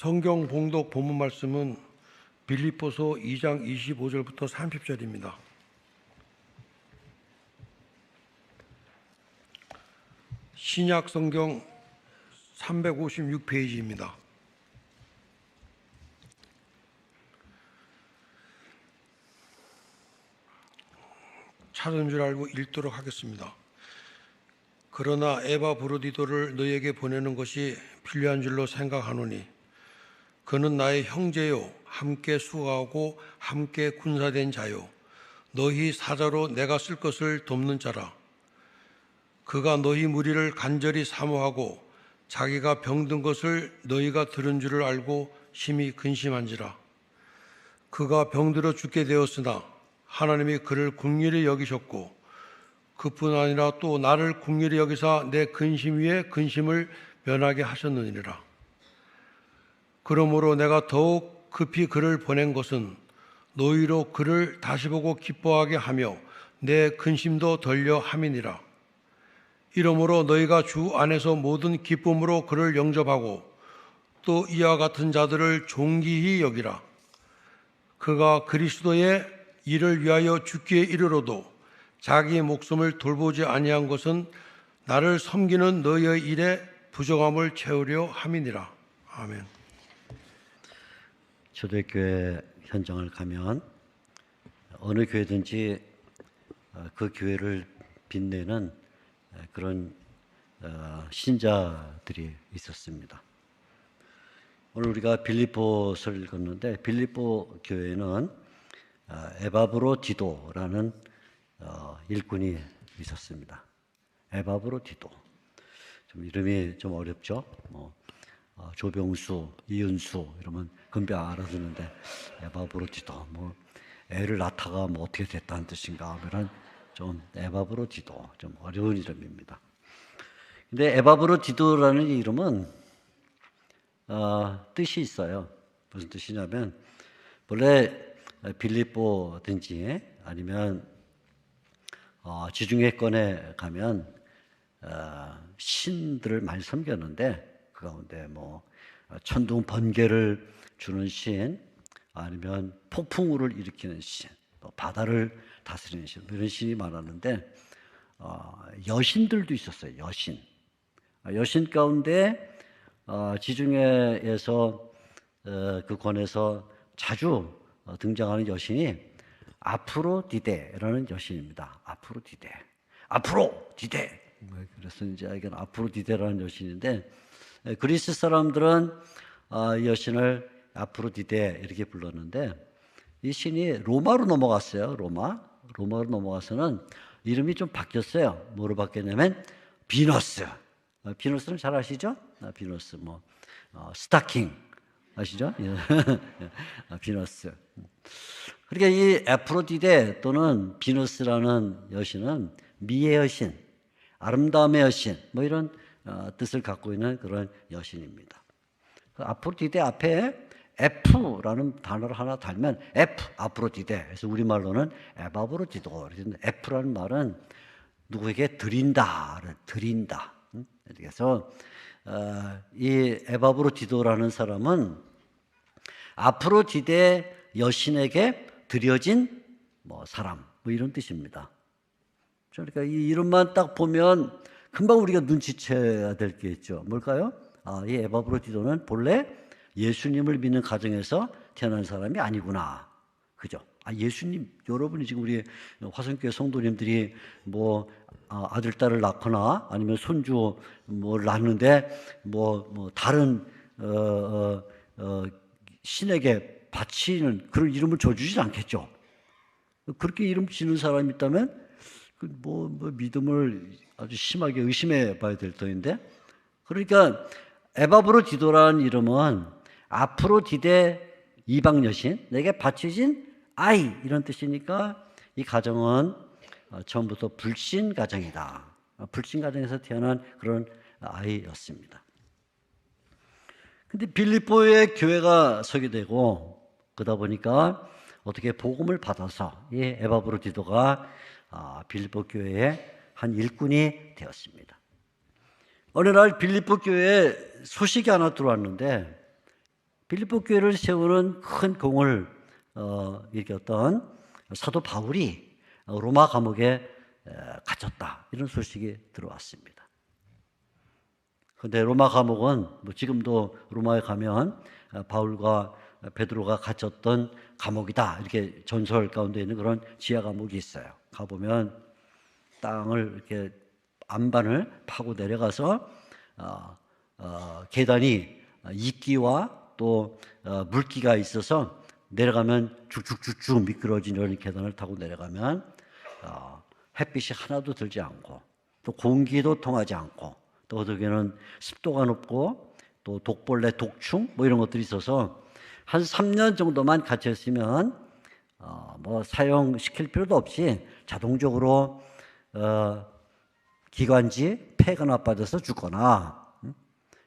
성경 봉독 본문 말씀은 빌립보서 2장 25절부터 30절입니다. 신약 성경 356페이지입니다. 찾은 줄 알고 읽도록 하겠습니다. 그러나 에바브로디도를 너희에게 보내는 것이 필요한 줄로 생각하노니 그는 나의 형제요 함께 수고하고 함께 군사된 자요 너희 사자로 내가 쓸 것을 돕는 자라. 그가 너희 무리를 간절히 사모하고 자기가 병든 것을 너희가 들은 줄을 알고 심히 근심한지라. 그가 병들어 죽게 되었으나 하나님이 그를 긍휼히 여기셨고 그뿐 아니라 또 나를 긍휼히 여기사 내 근심 위에 근심을 면하게 하셨느니라. 그러므로 내가 더욱 급히 그를 보낸 것은 너희로 그를 다시 보고 기뻐하게 하며 내 근심도 덜려 함이니라. 이러므로 너희가 주 안에서 모든 기쁨으로 그를 영접하고 또 이와 같은 자들을 존귀히 여기라. 그가 그리스도의 일을 위하여 죽기에 이르러도 자기 목숨을 돌보지 아니한 것은 나를 섬기는 너희의 일에 부족함을 채우려 함이니라. 아멘. 초대교회 현장을 가면 어느 교회든지 그 교회를 빛내는 그런 신자들이 있었습니다. 오늘 우리가 빌립보서를 읽었는데 빌립보 교회는 에바브로디도라는 일꾼이 있었습니다. 에바브로디도. 좀 이름이 좀 어렵죠? 조병수, 이은수 이러면 금방 알아듣는데 에바브로디도 애를 낳다가 어떻게 됐다는 뜻인가 하면은 좀 에바브로디도 좀 어려운 이름입니다. 근데 에바브로디도라는 이름은 뜻이 있어요. 무슨 뜻이냐면 원래 빌립보든지 아니면 지중해권에 가면 신들을 많이 섬겼는데 그 가운데 천둥 번개를 주는 신, 아니면 폭풍우를 일으키는 신, 또 바다를 다스리는 신, 이런 신이 많았는데 여신들도 있었어요. 여신 가운데 지중해에서 그 권에서 자주 등장하는 여신이 아프로디데라는 여신입니다. 아프로디데. 그래서 이제 이건 아프로디데라는 여신인데 그리스 사람들은 여신을 아프로디데 이렇게 불렀는데 이 신이 로마로 넘어갔어요. 로마로 넘어가서는 이름이 좀 바뀌었어요. 뭐로 바뀌었냐면 비너스. 비너스는 잘 아시죠? 비너스 스타킹 아시죠? 비너스. 그러니까 이 아프로디데 또는 비너스라는 여신은 미의 여신, 아름다움의 여신 이런 뜻을 갖고 있는 그런 여신입니다. 아프로디데 앞에 F라는 단어를 하나 달면 아프로디데. 그래서 우리말로는 에바브로디도. F라는 말은 누구에게 드린다. 그래서 이 에바브로디도라는 사람은 아프로디데 여신에게 드려진 사람 이런 뜻입니다. 그러니까 이 이름만 딱 보면 금방 우리가 눈치채야 될 게 있죠. 뭘까요? 이 에바브로디도는 본래 예수님을 믿는 가정에서 태어난 사람이 아니구나. 그죠? 예수님, 여러분이 지금 우리 화성교회 성도님들이 아들, 딸을 낳거나 아니면 손주 낳는데 다른 신에게 바치는 그런 이름을 줘주진 않겠죠. 그렇게 이름 지는 사람이 있다면 믿음을 아주 심하게 의심해 봐야 될 터인데, 그러니까 에바브로디도라는 이름은 아프로디데 이방 여신, 내게 바쳐진 아이 이런 뜻이니까 이 가정은 처음부터 불신 가정이다. 불신 가정에서 태어난 그런 아이였습니다. 근데 빌립보에 교회가 서게 되고 그러다 보니까 어떻게 복음을 받아서 이 에바브로디도가 빌립보 교회의 한 일꾼이 되었습니다. 어느 날 빌립보 교회에 소식이 하나 들어왔는데 빌립보 교회를 세우는 큰 공을 이렇게 어떤 사도 바울이 로마 감옥에 갇혔다, 이런 소식이 들어왔습니다. 그런데 로마 감옥은 뭐 지금도 로마에 가면 바울과 베드로가 갇혔던 감옥이다, 이렇게 전설 가운데 있는 그런 지하 감옥이 있어요. 가보면 땅을 이렇게 안반을 파고 내려가서 계단이 이끼와 또 물기가 있어서 내려가면 쭉쭉쭉쭉 미끄러진 이런 계단을 타고 내려가면 햇빛이 하나도 들지 않고 또 공기도 통하지 않고 또 어떻게는 습도가 높고 또 독벌레, 독충 뭐 이런 것들이 있어서 한 3년 정도만 갇혀 있으면 뭐 사용시킬 필요도 없이 자동적으로 기관지 폐가 나빠져서 죽거나,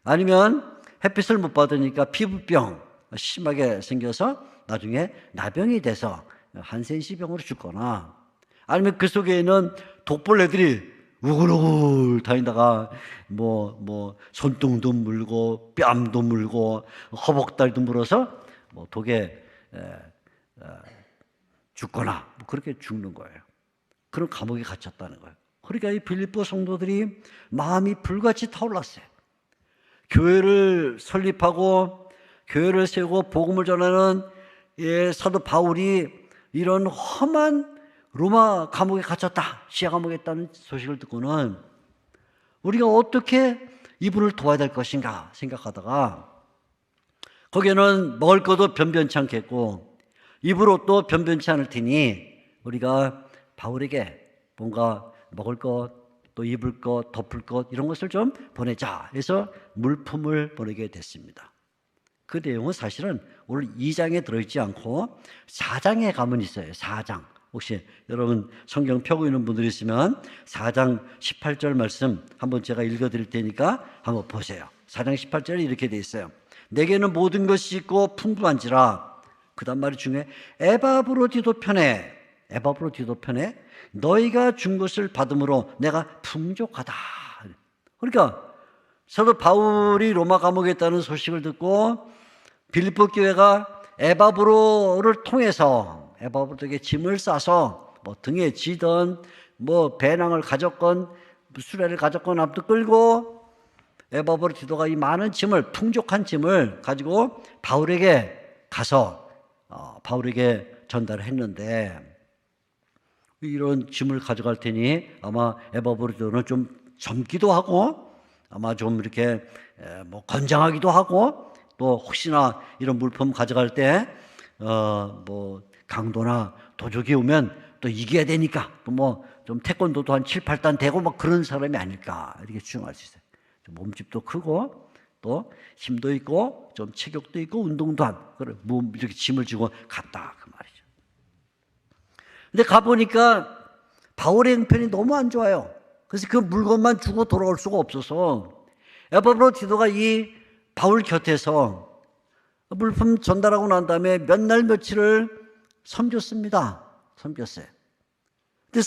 아니면 햇빛을 못 받으니까 피부병 심하게 생겨서 나중에 나병이 돼서 한센시병으로 죽거나, 아니면 그 속에 있는 독벌레들이 우글우글 다니다가 뭐 손등도 물고 뺨도 물고 허벅다리도 물어서 뭐 독에 죽거나 뭐 그렇게 죽는 거예요. 그런 감옥에 갇혔다는 거예요. 그러니까 이 빌립보 성도들이 마음이 불같이 타올랐어요. 교회를 설립하고 교회를 세우고 복음을 전하는 사도 바울이 이런 험한 로마 감옥에 갇혔다, 시야 감옥에 있다는 소식을 듣고는 우리가 어떻게 이분을 도와야 될 것인가 생각하다가, 거기에는 먹을 것도 변변치 않겠고 입을 옷도 변변치 않을 테니 우리가 바울에게 뭔가 먹을 것, 또 입을 것, 덮을 것 이런 것을 좀 보내자 해서 물품을 보내게 됐습니다. 그 내용은 사실은 오늘 2장에 들어있지 않고 4장에 가면 있어요. 4장. 혹시 여러분 성경 펴고 있는 분들이 있으면 4장 18절 말씀 한번 제가 읽어드릴 테니까 한번 보세요. 4장 18절에 이렇게 돼 있어요. 내게는 모든 것이 있고 풍부한지라. 그 다음 말이 중요해. 에바브로디도 편에, 에바브로디도 편에 너희가 준 것을 받음으로 내가 풍족하다. 그러니까 사도 바울이 로마 감옥에 있다는 소식을 듣고 빌립보 교회가 에바브로를 통해서 에바브로에게 짐을 싸서 뭐 등에 지던 뭐 배낭을 가졌건 수레를 가졌건 앞도 끌고 에바브로 디도가 이 많은 짐을, 풍족한 짐을 가지고 바울에게 가서 바울에게 전달을 했는데, 이런 짐을 가져갈 테니 아마 에바브로 디도는 좀 젊기도 하고 아마 좀 이렇게 뭐 건장하기도 하고, 또 혹시나 이런 물품 가져갈 때 뭐 강도나 도적이 오면 또 이겨야 되니까 또 뭐 좀 태권도도 한 7, 8단 되고 막 그런 사람이 아닐까, 이렇게 추정할 수 있어요. 몸집도 크고 또 힘도 있고 좀 체격도 있고 운동도 한 그런 이렇게 짐을 지고 갔다, 그 말이죠. 근데 가보니까 바울의 형편이 너무 안 좋아요. 그래서 그 물건만 주고 돌아올 수가 없어서 에바브로 디도가 이 바울 곁에서 물품 전달하고 난 다음에 몇 날 며칠을 섬겼습니다. 섬겼어요. 근데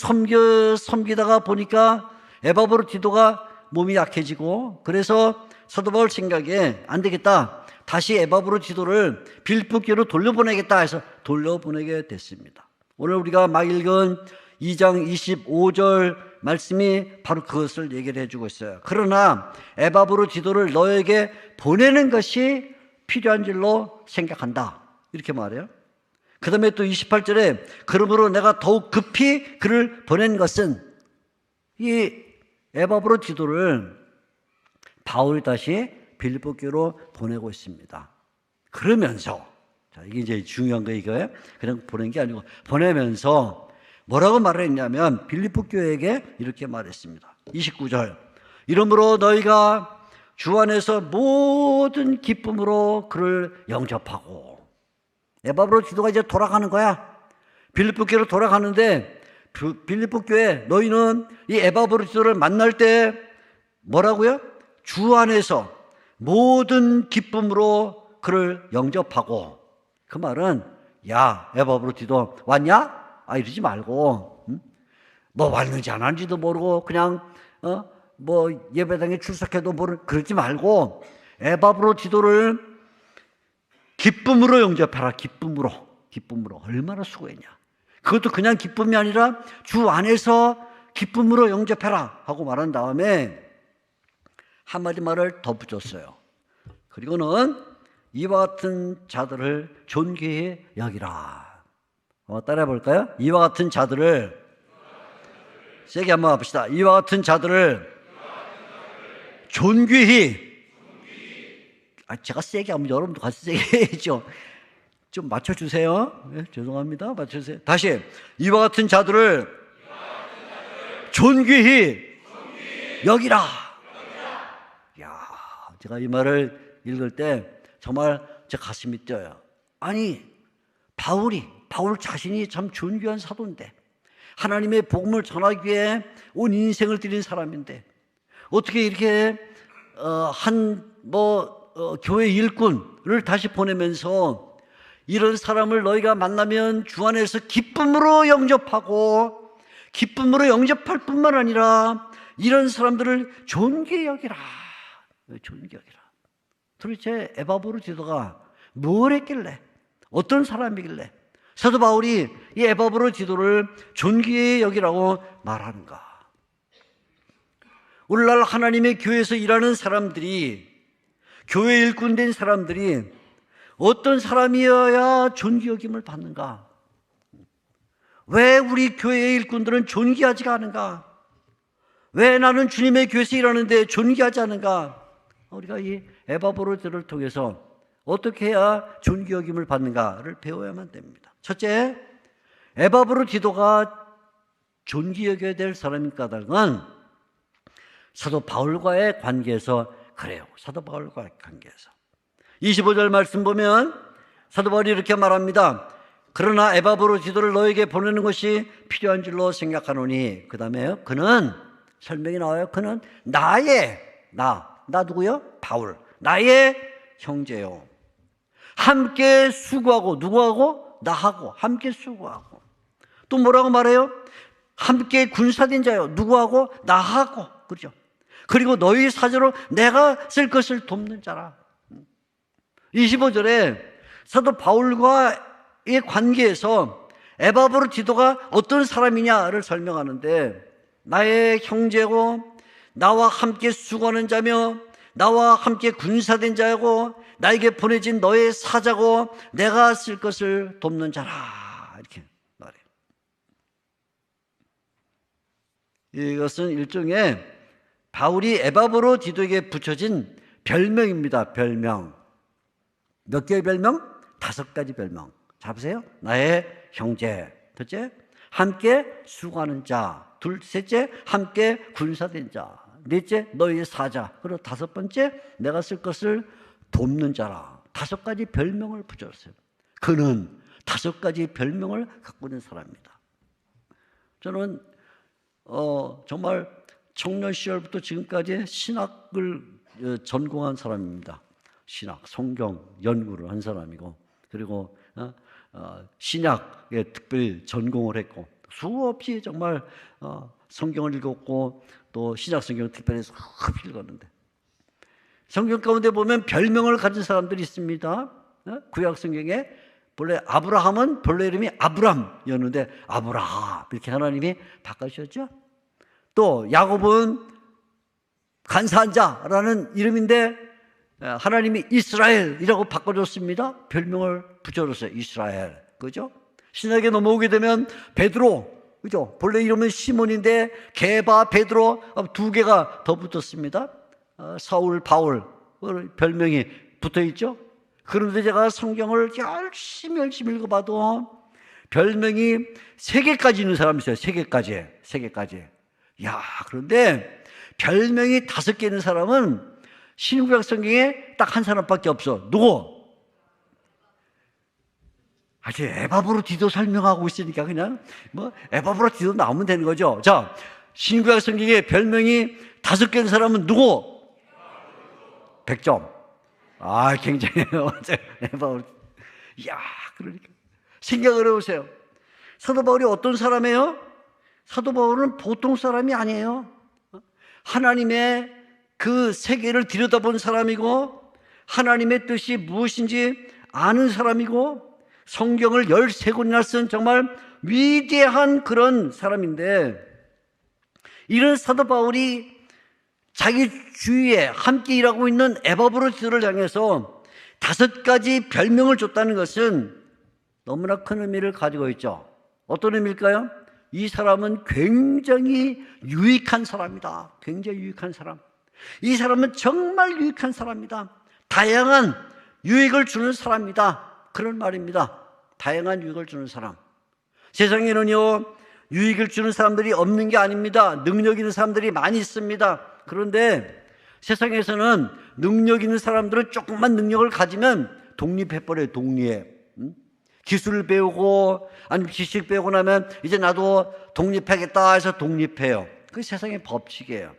섬기다가 보니까 에바브로 디도가 몸이 약해지고, 그래서 사도 바울 생각에 안 되겠다, 다시 에바브로 디도를 빌립보 교회로 돌려보내겠다 해서 돌려보내게 됐습니다. 오늘 우리가 막 읽은 2장 25절 말씀이 바로 그것을 얘기를 해주고 있어요. 그러나 에바브로 디도를 너에게 보내는 것이 필요한 줄로 생각한다, 이렇게 말해요. 그 다음에 또 28절에 그러므로 내가 더욱 급히 그를 보낸 것은, 이 에바브로 디도를 바울이 다시 빌립보 교회로 보내고 있습니다. 그러면서, 자, 이게 이제 중요한 거 이거예요. 그냥 보낸 게 아니고 보내면서 뭐라고 말을 했냐면 빌립보 교회에게 이렇게 말했습니다. 29절. 이러므로 너희가 주 안에서 모든 기쁨으로 그를 영접하고. 에바브로 디도가 이제 돌아가는 거야. 빌립보 교회로 돌아가는데 빌립보 교회 너희는 이 에바브로 디도를 만날 때 뭐라고요? 주 안에서 모든 기쁨으로 그를 영접하고. 그 말은 야 에바브로 디도 왔냐? 이러지 말고 뭐 왔는지 안 왔는지도 모르고 그냥 뭐 예배당에 출석해도 모르는, 그러지 말고 에바브로 디도를 기쁨으로 영접하라. 기쁨으로 얼마나 수고했냐. 그것도 그냥 기쁨이 아니라 주 안에서 기쁨으로 영접해라 하고 말한 다음에 한마디 말을 더 붙였어요. 그리고는 이와 같은 자들을 존귀히 여기라. 따라해 볼까요? 이와 같은 자들을, 세게 한번 합시다. 이와 같은 자들을 존귀히. 제가 세게 하면 여러분도 같이 세게 해야죠. 좀 맞춰주세요. 네, 죄송합니다. 맞춰주세요. 다시. 이와 같은 자들을 존귀히 여기라. 야, 제가 이 말을 읽을 때 정말 제 가슴이 뛰어요. 아니, 바울 자신이 참 존귀한 사도인데, 하나님의 복음을 전하기 위해 온 인생을 드린 사람인데, 어떻게 이렇게 교회 일꾼을 다시 보내면서 이런 사람을 너희가 만나면 주 안에서 기쁨으로 영접하고, 기쁨으로 영접할 뿐만 아니라 이런 사람들을 존귀히 여기라. 존귀히 여기라. 도대체 에바브로 디도가 뭘 했길래, 어떤 사람이길래 사도 바울이 이 에바브로 디도를 존귀히 여기라고 말하는가? 오늘날 하나님의 교회에서 일하는 사람들이, 교회 일꾼 된 사람들이 어떤 사람이어야 존귀 여김을 받는가? 왜 우리 교회의 일꾼들은 존귀하지가 않은가? 왜 나는 주님의 교회에서 일하는데 존귀하지 않은가? 우리가 이 에바브로들을 통해서 어떻게 해야 존귀 여김을 받는가를 배워야만 됩니다. 첫째, 에바브로 디도가 존귀 여겨야 될 사람인 까닭은 사도 바울과의 관계에서 그래요. 사도 바울과의 관계에서 25절 말씀 보면 사도 바울이 이렇게 말합니다. 그러나 에바브로 디도를 너에게 보내는 것이 필요한 줄로 생각하노니, 그 다음에 그는, 설명이 나와요. 그는 나 누구요? 바울. 나의 형제요. 함께 수고하고, 누구하고? 나하고 함께 수고하고. 또 뭐라고 말해요? 함께 군사된 자요. 누구하고? 나하고. 그렇죠? 그리고 너희 사제로 내가 쓸 것을 돕는 자라. 25절에 사도 바울과의 관계에서 에바브로 디도가 어떤 사람이냐를 설명하는데, 나의 형제고 나와 함께 수고하는 자며 나와 함께 군사된 자고 나에게 보내진 너의 사자고 내가 쓸 것을 돕는 자라. 이렇게 말해요. 이것은 일종의 바울이 에바브로 디도에게 붙여진 별명입니다. 별명. 몇 개의 별명? 5가지 별명. 잡으세요. 나의 형제. 둘째, 함께 수고하는 자. 셋째, 함께 군사된 자. 넷째, 너희의 사자. 그리고 5번째, 내가 쓸 것을 돕는 자라. 5가지 별명을 붙였어요. 그는 5가지 별명을 갖고 있는 사람입니다. 저는 정말 청년 시절부터 지금까지 신학을 전공한 사람입니다. 신학, 성경 연구를 한 사람이고, 그리고 신약에 특별히 전공을 했고, 수없이 정말 성경을 읽었고, 또 신약 성경을 특별히 수없이 읽었는데, 성경 가운데 보면 별명을 가진 사람들이 있습니다. 구약 성경에 본래 아브라함은 본래 이름이 아브람이었는데 아브라함 이렇게 하나님이 바꾸셨죠. 또 야곱은 간사한 자라는 이름인데 하나님이 이스라엘이라고 바꿔줬습니다. 별명을 붙여줬어요. 이스라엘. 그죠? 신약에 넘어오게 되면 베드로, 그죠? 본래 이름은 시몬인데 게바, 베드로 2개가 더 붙었습니다. 사울, 바울 별명이 붙어있죠. 그런데 제가 성경을 열심히 읽어봐도 별명이 3개까지 있는 사람이 있어요. 3개까지. 야, 그런데 별명이 5개 있는 사람은 신구약 성경에 딱 한 사람밖에 없어. 누구? 아직 에바브로 디도 설명하고 있으니까 그냥 에바브로 디도 나오면 되는 거죠. 자, 신구약 성경에 별명이 5개 있는 사람은 누구? 100점. 굉장해요. 에바브로. 이야, 그러니까 생각을 해보세요. 사도 바울이 어떤 사람이에요? 사도 바울은 보통 사람이 아니에요. 하나님의 그 세계를 들여다본 사람이고, 하나님의 뜻이 무엇인지 아는 사람이고 성경을 13권이나 쓴 정말 위대한 그런 사람인데, 이런 사도 바울이 자기 주위에 함께 일하고 있는 에바브로디도를 향해서 5가지 별명을 줬다는 것은 너무나 큰 의미를 가지고 있죠. 어떤 의미일까요? 이 사람은 굉장히 유익한 사람이다. 굉장히 유익한 사람. 이 사람은 정말 유익한 사람이다. 다양한 유익을 주는 사람이다. 그런 말입니다. 다양한 유익을 주는 사람. 세상에는요, 유익을 주는 사람들이 없는 게 아닙니다. 능력 있는 사람들이 많이 있습니다. 그런데 세상에서는 능력 있는 사람들은 조금만 능력을 가지면 독립해버려요. 독립해. 기술을 배우고 아니면 지식 배우고 나면 이제 나도 독립하겠다 해서 독립해요. 그게 세상의 법칙이에요.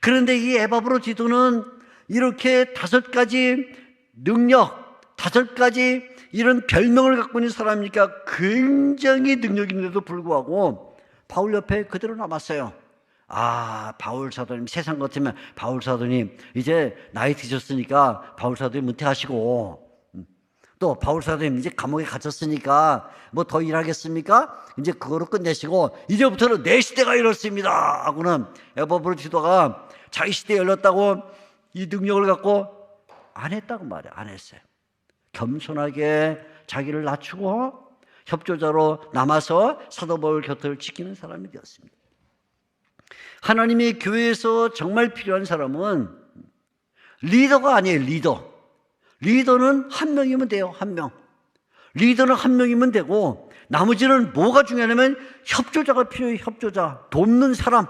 그런데 이 에바브로디도는 이렇게 5가지 능력, 5가지 이런 별명을 갖고 있는 사람이니까 굉장히 능력 있는데도 불구하고 바울 옆에 그대로 남았어요. 아, 바울 사도님, 세상 같으면 바울 사도님 이제 나이 드셨으니까 바울 사도님 은퇴하시고, 또 바울 사도님 이제 감옥에 갇혔으니까 뭐 더 일하겠습니까? 이제 그거로 끝내시고 이제부터는 내 시대가 이렇습니다 하고는 에바브로디도가 자기 시대에 열렸다고 이 능력을 갖고 안 했다고 말이에요. 안 했어요. 겸손하게 자기를 낮추고 협조자로 남아서 사도 바울 곁을 지키는 사람이 되었습니다. 하나님의 교회에서 정말 필요한 사람은 리더가 아니에요. 리더는 한 명이면 돼요. 한 명. 리더는 한 명이면 되고 나머지는 뭐가 중요하냐면 협조자가 필요해요. 협조자. 돕는 사람.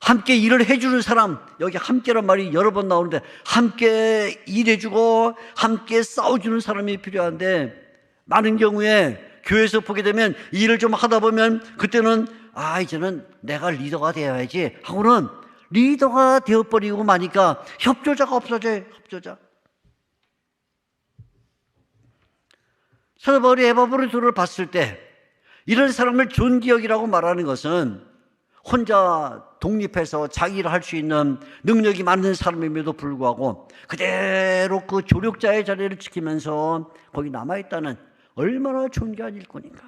함께 일을 해주는 사람. 여기 함께란 말이 여러 번 나오는데 함께 일해주고 함께 싸워주는 사람이 필요한데, 많은 경우에 교회에서 보게 되면 일을 좀 하다 보면 그때는 이제는 내가 리더가 되어야지 하고는 리더가 되어버리고 마니까 협조자가 없어져요. 협조자. 사도 바울이 에바브로디도를 봤을 때 이런 사람을 존귀역이라고 말하는 것은 혼자 독립해서 자기 일을 할 수 있는 능력이 많은 사람임에도 불구하고 그대로 그 조력자의 자리를 지키면서 거기 남아있다는 얼마나 존귀한 일꾼인가.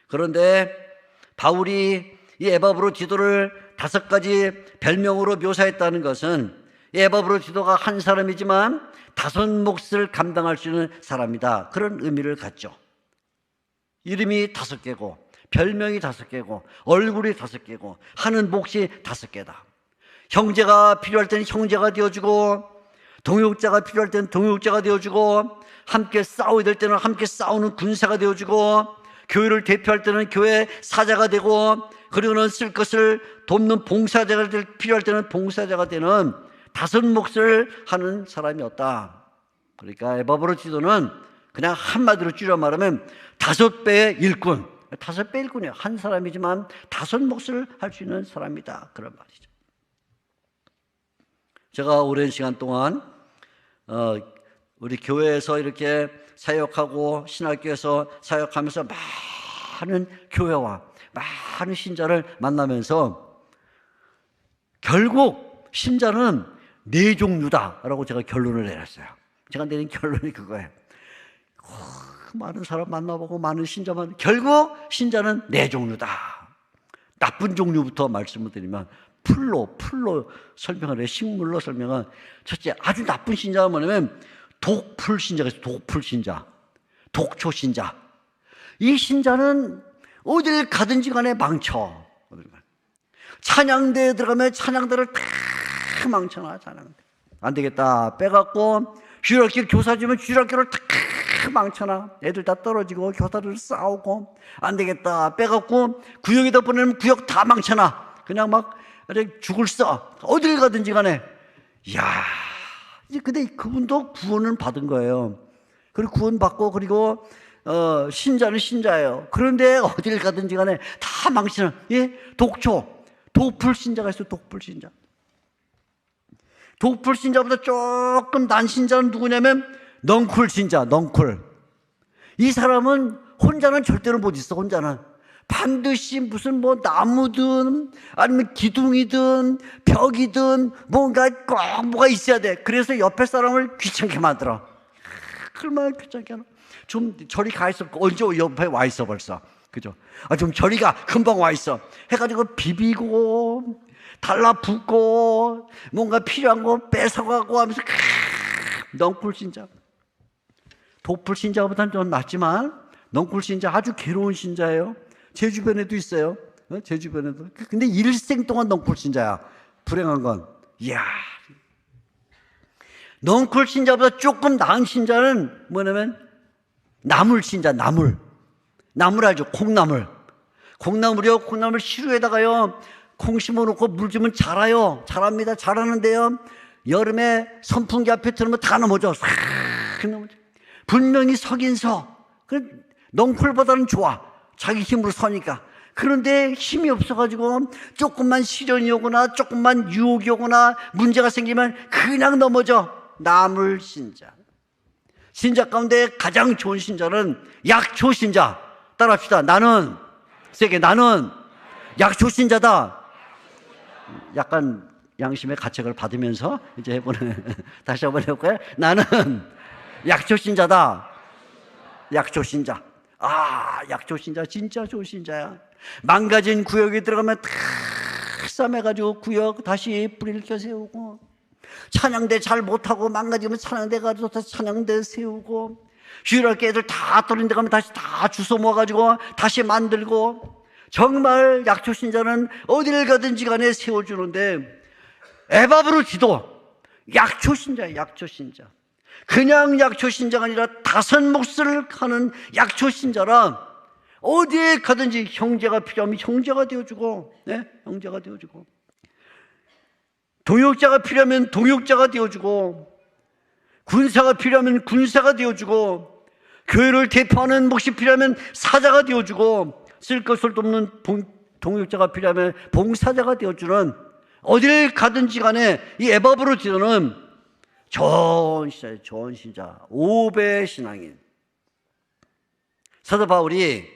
그런데 바울이 이 에바브로디도를 5가지 별명으로 묘사했다는 것은 이 에바브로디도가 한 사람이지만 5 몫을 감당할 수 있는 사람이다. 그런 의미를 갖죠. 이름이 5개고 별명이 5개고 얼굴이 5개고 하는 몫이 5개다. 형제가 필요할 때는 형제가 되어주고 동역자가 필요할 때는 동역자가 되어주고 함께 싸워야 될 때는 함께 싸우는 군사가 되어주고 교회를 대표할 때는 교회 사자가 되고 그리고는 쓸 것을 돕는 봉사자가 필요할 때는 봉사자가 되는 5 몫을 하는 사람이었다. 그러니까 에바브로디도는 그냥 한마디로 줄여 말하면 5배의 일꾼, 5배 일꾼이에요. 한 사람이지만 5 몫을 할 수 있는 사람이다. 그런 말이죠. 제가 오랜 시간 동안 우리 교회에서 이렇게 사역하고 신학교에서 사역하면서 많은 교회와 많은 신자를 만나면서 결국 신자는 4종류다라고 제가 결론을 내렸어요. 제가 내린 결론이 그거예요. 많은 사람 만나보고 많은 신자 만나고 결국 신자는 4종류다. 나쁜 종류부터 말씀을 드리면 풀로 설명을 해요. 식물로 설명은 첫째, 아주 나쁜 신자가 뭐냐면 독풀 신자가 있어요. 독풀 신자, 독초 신자. 이 신자는 어딜 가든지 간에 망쳐. 찬양대에 들어가면 찬양대를 다 망쳐놔. 찬양대. 안 되겠다. 빼갖고 주일학교 교사 주면 주일학교를 다 망쳐놔. 애들 다 떨어지고 교사들 싸우고. 안 되겠다. 빼갖고 구역에다 보내면 구역 다 망쳐놔. 그냥 막 죽을 써. 어딜 가든지 간에. 이야. 근데 그분도 구원을 받은 거예요. 그리고 구원받고 그리고 신자는 신자예요. 그런데 어딜 가든지 간에 다 망치는 독초, 독풀 신자가 있어요. 독풀 신자. 독풀 신자보다 조금 난 신자는 누구냐면 넝쿨 신자. 넝쿨. 이 사람은 혼자는 절대로 못 있어. 혼자는 반드시 무슨 뭐 나무든 아니면 기둥이든 벽이든 뭔가 꼭 뭐가 있어야 돼. 그래서 옆에 사람을 귀찮게 만들어. 얼마나 귀찮게 하나. 좀 저리 가 있어. 언제 옆에 와 있어 벌써. 그죠? 좀 저리 가. 금방 와 있어. 해가지고 비비고 달라붙고 뭔가 필요한 거 뺏어가고 하면서 넝쿨 신자. 도풀 신자보다는 좀 낫지만 넝쿨 신자 아주 괴로운 신자예요. 제 주변에도 있어요. 제 주변에도. 근데 일생 동안 넝쿨 신자야. 불행한 건. 이야. 넝쿨 신자보다 조금 나은 신자는 뭐냐면 나물 신자, 나물. 나물 알죠? 콩나물. 콩나물이요. 콩나물 시루에다가요. 콩 심어놓고 물 주면 자라요. 자랍니다. 자라는데요. 여름에 선풍기 앞에 들으면 다 넘어져. 싹 넘어져. 분명히 서긴 서. 넝쿨보다는 좋아. 자기 힘으로 서니까. 그런데 힘이 없어가지고 조금만 시련이 오거나 조금만 유혹이 오거나 문제가 생기면 그냥 넘어져. 나물 신자. 신자 가운데 가장 좋은 신자는 약초 신자. 따라합시다. 나는 세게 나는 약초 신자다. 약간 양심의 가책을 받으면서 이제 해보는 다시 한번 해볼까요? 나는 약초 신자다. 약초 신자. 약초 신자 진짜 좋은 신자야. 망가진 구역에 들어가면 다 싸매가지고 구역 다시 뿌리를 켜세우고, 찬양대 잘 못하고 망가지면 찬양대 가지고 다시 찬양대 세우고, 휴일할 애들 다 떨어진 데 가면 다시 다 주워 모아가지고 다시 만들고, 정말 약초 신자는 어디를 가든지 간에 세워주는데, 에바브로 지도 약초 신자야. 약초 신자. 그냥 약초 신자가 아니라 다섯 몫을 하는 약초 신자라 어디에 가든지 형제가 필요하면 형제가 되어주고, 네? 형제가 되어주고, 동역자가 필요하면 동역자가 되어주고, 군사가 필요하면 군사가 되어주고, 교회를 대표하는 몫이 필요하면 사자가 되어주고, 쓸 것을 돕는 동역자가 필요하면 봉사자가 되어주는, 어딜 가든지 간에 이 에바브로 지도는 좋은 신자예요. 좋은 신자. 5배 신앙인. 사도 바울이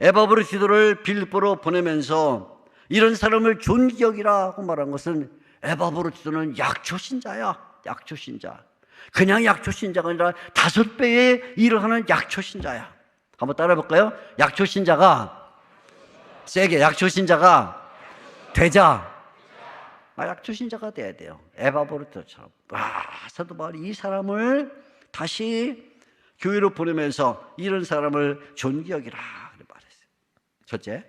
에바브로 지도를 빌립보로 보내면서 이런 사람을 존귀 여기라고 말한 것은, 에바브로 지도는 약초 신자야. 약초 신자. 그냥 약초 신자가 아니라 5배의 일을 하는 약초 신자야. 한번 따라해 볼까요? 약초 신자가 세게 약초 신자가 되자. 약초 신자가 돼야 돼요. 에바브로처럼. 사도 바울이 이 사람을 다시 교회로 보내면서 이런 사람을 존귀 여기라 말했어요. 첫째.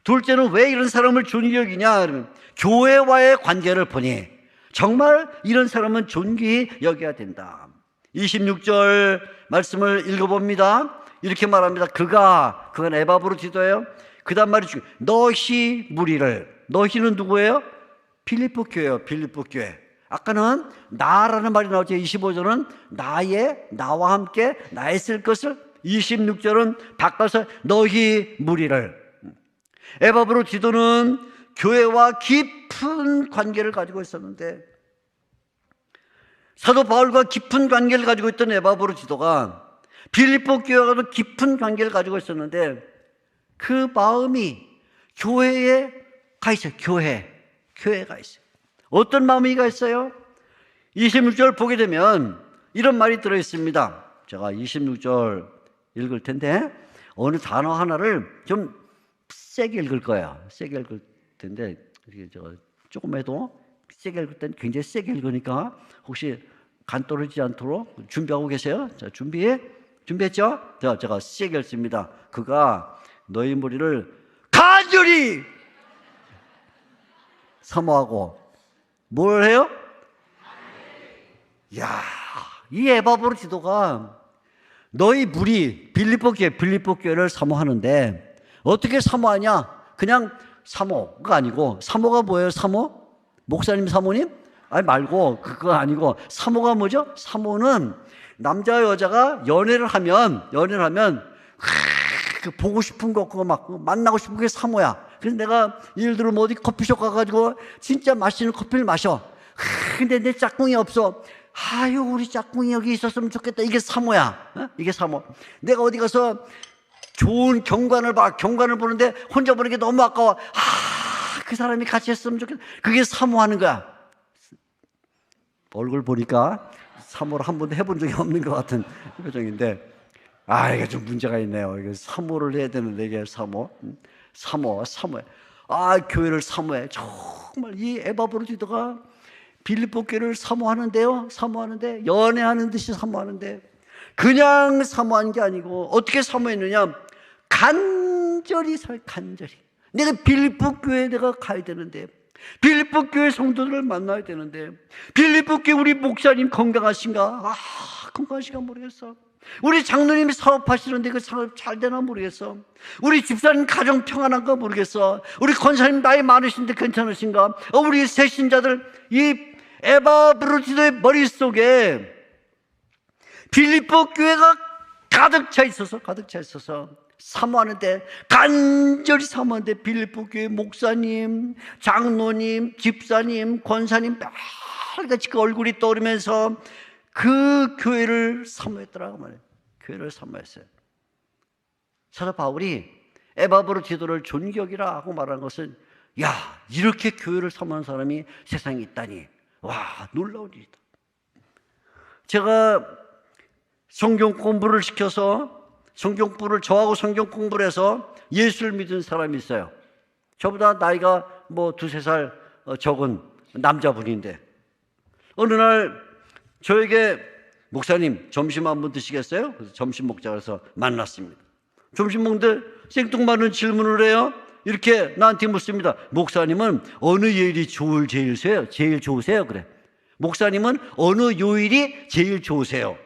둘째는 왜 이런 사람을 존귀 여기냐? 그러면 교회와의 관계를 보니 정말 이런 사람은 존귀 여겨야 된다. 26절 말씀을 읽어봅니다. 이렇게 말합니다. 그건 에바브로 지도예요. 그 다음 말이 중요해요. 너희 무리를. 너희는 누구예요? 빌립보 교회요. 빌립보 교회. 아까는 나라는 말이 나오죠. 25절은 나와 함께 나의 쓸 것을, 26절은 바꿔서 너희 무리를. 에바브로 지도는 교회와 깊은 관계를 가지고 있었는데, 사도 바울과 깊은 관계를 가지고 있던 에바브로 지도가 빌립보 교회와도 깊은 관계를 가지고 있었는데, 그 마음이 교회에 가 있어요. 교회가 있어요. 어떤 마음이 가 있어요? 26절 보게 되면 이런 말이 들어있습니다. 제가 26절 읽을 텐데 어느 단어 하나를 좀 세게 읽을 거예요. 세게 읽을 텐데 조금 해도 세게 읽을 땐 굉장히 세게 읽으니까 혹시 간 떨어지지 않도록 준비하고 계세요? 자, 준비했죠? 제가 세게 읽습니다. 그가 너희 무리를 간절히 사모하고 뭘 해요? 이야, 이 에바브로 지도가 너희 무리 빌립보 교회를 사모하는데 어떻게 사모하냐? 그냥 사모가 아니고, 사모가 뭐예요? 사모? 목사님 사모님? 아니 말고 그거 아니고, 사모가 뭐죠? 사모는 남자와 여자가 연애를 하면 그 보고 싶은 거 그거 막 만나고 싶은 게 사모야. 그래서 내가 예를 들어 뭐 어디 커피숍 가가지고 진짜 맛있는 커피를 마셔. 근데 내 짝꿍이 없어. 우리 짝꿍이 여기 있었으면 좋겠다. 이게 사모야. 이게 사모. 내가 어디 가서 좋은 경관을 봐. 경관을 보는데 혼자 보는 게 너무 아까워. 그 사람이 같이 했으면 좋겠다. 그게 사모하는 거야. 얼굴 보니까 사모를 한 번도 해본 적이 없는 것 같은 표정인데, 이게 좀 문제가 있네요. 이게 사모를 해야 되는데, 이게 사모해. 교회를 사모해. 정말 이 에바브로디도가 빌립보 교회를 사모하는데요. 사모하는데, 연애하는 듯이 사모하는데, 그냥 사모한 게 아니고 어떻게 사모했느냐? 간절히 간절히. 내가 빌립보 교회에 내가 가야 되는데, 빌립보 교회 성도들을 만나야 되는데, 빌립보 교회 우리 목사님 건강하신가? 건강하신가 모르겠어. 우리 장로님이 사업하시는데 그 사업 잘 되나 모르겠어. 우리 집사님 가정 평안한가 모르겠어. 우리 권사님 나이 많으신데 괜찮으신가? 우리 새신자들, 이 에바브로디도의 머릿속에 빌립보 교회가 가득 차 있어서 사모하는데, 간절히 사모하는데, 빌립보 교회 목사님, 장로님, 집사님, 권사님 매일같이 그 얼굴이 떠오르면서 그 교회를 사모했더라고 말이에요. 교회를 사모했어요. 사도 바울이 에바브로디도를 존경이라 하고 말하는 것은, 이렇게 교회를 사모하는 사람이 세상에 있다니, 놀라운 일이다. 제가 성경 공부를 시켜서 저하고 성경 공부를 해서 예수를 믿은 사람이 있어요. 저보다 나이가 두세 살 적은 남자분인데, 어느 날 저에게 목사님 점심 한번 드시겠어요? 그래서 점심 먹자 그래서 만났습니다. 점심 먹는데 생뚱맞은 질문을 해요. 이렇게 나한테 묻습니다. 목사님은 어느 요일이 제일 좋으세요? 그래. 목사님은 어느 요일이 제일 좋으세요?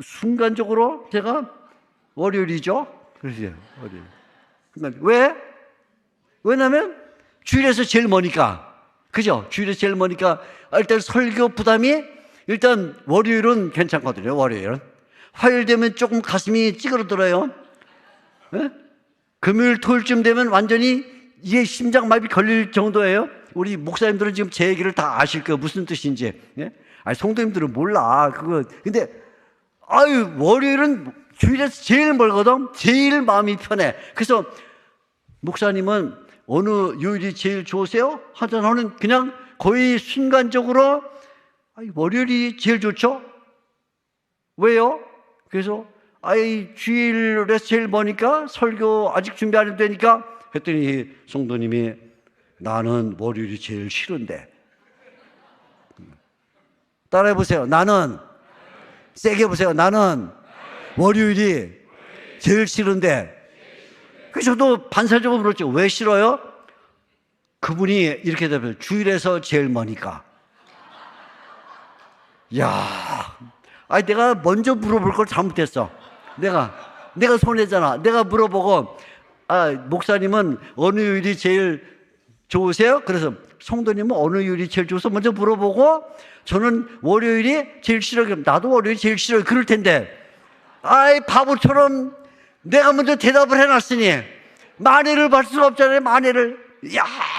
순간적으로 제가 월요일이죠. 그러세요. 월요일. 왜? 왜냐면 주일에서 제일 머니까. 그죠? 주일에서 제일 머니까 일단 설교 부담이, 일단 월요일은 괜찮거든요. 월요일은. 화요일 되면 조금 가슴이 찌그러들어요. 네? 금요일 토요일쯤 되면 완전히 이게 심장마비 걸릴 정도예요. 우리 목사님들은 지금 제 얘기를 다 아실 거예요. 무슨 뜻인지. 네? 성도님들은 몰라. 근데 월요일은 주일에서 제일 멀거든. 제일 마음이 편해. 그래서 목사님은 어느 요일이 제일 좋으세요? 하자는 그냥 거의 순간적으로 월요일이 제일 좋죠? 왜요? 그래서 주일에서 제일 머니까 설교 아직 준비 안 해도 되니까 했더니 성도님이, 나는 월요일이 제일 싫은데. 따라해보세요. 나는, 세게 해보세요. 나는 월요일이 제일 싫은데. 그래서 저도 반사적으로 물었죠. 왜 싫어요? 그분이 이렇게 대답해요. 주일에서 제일 머니까. 내가 먼저 물어볼 걸 잘못했어. 내가 손해잖아. 내가 물어보고, 목사님은 어느 요일이 제일 좋으세요? 그래서 성도님은 어느 요일이 제일 좋으세요? 먼저 물어보고, 저는 월요일이 제일 싫어요. 나도 월요일이 제일 싫어요. 그럴 텐데, 바보처럼 내가 먼저 대답을 해놨으니 만회를 받을 수가 없잖아요. 만회를.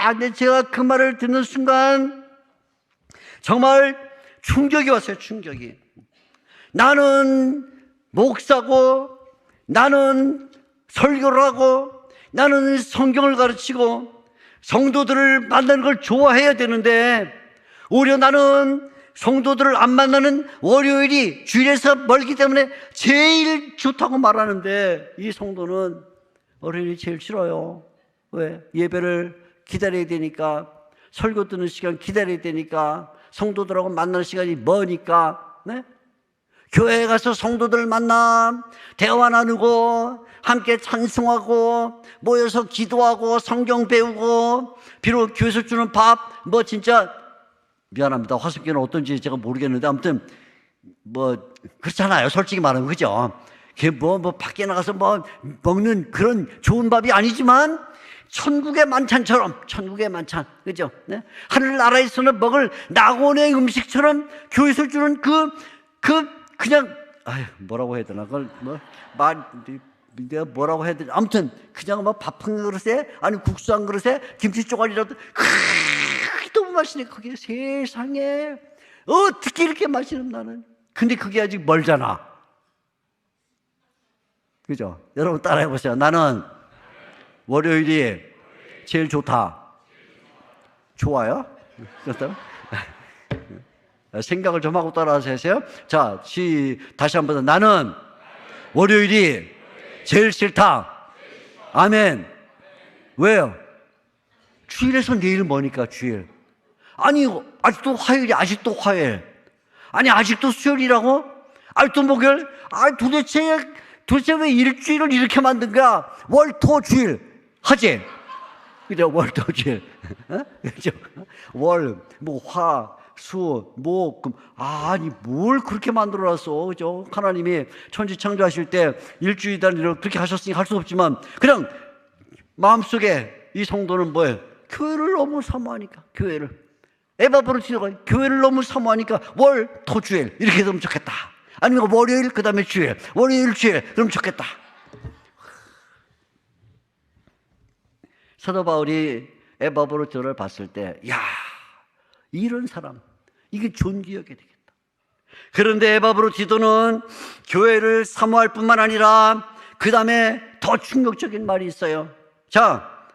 근데 제가 그 말을 듣는 순간 정말 충격이 왔어요. 충격이. 나는 목사고, 나는 설교를 하고, 나는 성경을 가르치고 성도들을 만나는 걸 좋아해야 되는데, 오히려 나는 성도들을 안 만나는 월요일이 주일에서 멀기 때문에 제일 좋다고 말하는데, 이 성도는 월요일이 제일 싫어요. 왜? 예배를 기다려야 되니까, 설교 듣는 시간 기다려야 되니까, 성도들하고 만나는 시간이 머니까. 네? 교회에 가서 성도들 만나 대화 나누고 함께 찬송하고 모여서 기도하고 성경 배우고, 비록 교회에서 주는 밥 진짜 미안합니다. 화석교는 어떤지 제가 모르겠는데 아무튼 그렇잖아요. 솔직히 말하면. 그죠? 그게 밖에 나가서 먹는 그런 좋은 밥이 아니지만 천국의 만찬처럼, 천국의 만찬. 그죠? 네? 하늘나라에서는 먹을 낙원의 음식처럼 교회에서 주는 그냥 뭐라고 해야 되나? 그걸 내가 뭐라고 해야 되나? 아무튼 그냥 밥 한 그릇에, 아니 국수 한 그릇에 김치 쪼가리라도 너무 맛있네. 그게 세상에 어떻게 이렇게 맛있는, 나는 근데 그게 아직 멀잖아. 그죠? 여러분 따라해 보세요. 나는 월요일이 제일 좋다. 좋아요? 그렇다면? 생각을 좀 하고 따라하세요. 자, 다시 한번. 나는 월요일이 제일 싫다. 아멘. 왜요? 주일에서 내일 뭐니까, 주일. 아니, 아직도 화요일이, 아직도 화요일. 아니, 아직도 수요일이라고? 아직도 목요일? 도대체 왜 일주일을 이렇게 만든 거야? 월, 토, 주일. 하지? 그죠? 월, 토, 주일. 어? 그죠? 월, 화, 수, 목, 금. 아니, 뭘 그렇게 만들어놨어. 그죠? 하나님이 천지 창조하실 때 일주일 단위로 그렇게 하셨으니 할 수 없지만, 그냥 마음속에 이 성도는 뭐예요? 교회를 너무 사모하니까, 교회를. 에바브로티도가 교회를 너무 사모하니까 월, 토, 주일 이렇게 되면 좋겠다. 아니면 월요일 그 다음에 주일, 월요일, 주일 그러면 좋겠다. 사도 바울이 에바브로티도를 봤을 때, 야, 이런 사람 이게 존귀하게 되겠다. 그런데 에바브로티도는 교회를 사모할 뿐만 아니라 그 다음에 더 충격적인 말이 있어요. 자,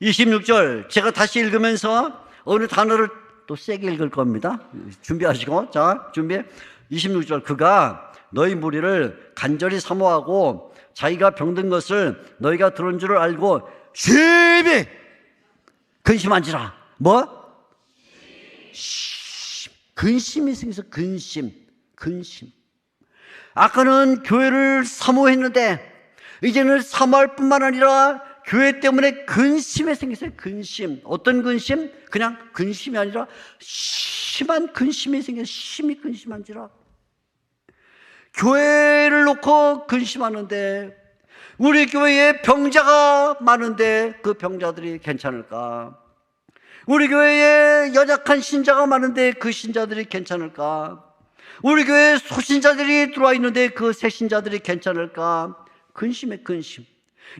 26절 제가 다시 읽으면서 어느 단어를 또 세게 읽을 겁니다. 준비하시고, 자, 준비. 26절. 그가 너희 무리를 간절히 사모하고 자기가 병든 것을 너희가 들은 줄을 알고 심히 근심한지라. 뭐? 근심이 생겨서 근심. 아까는 교회를 사모했는데 이제는 사모할 뿐만 아니라 교회 때문에 근심에 생겼어요. 근심. 어떤 근심? 그냥 근심이 아니라 심한 근심이 생겨서 심히 근심한지라. 교회를 놓고 근심하는데 우리 교회에 병자가 많은데 그 병자들이 괜찮을까? 우리 교회에 연약한 신자가 많은데 그 신자들이 괜찮을까? 우리 교회에 소신자들이 들어와 있는데 그 새신자들이 괜찮을까? 근심에 근심.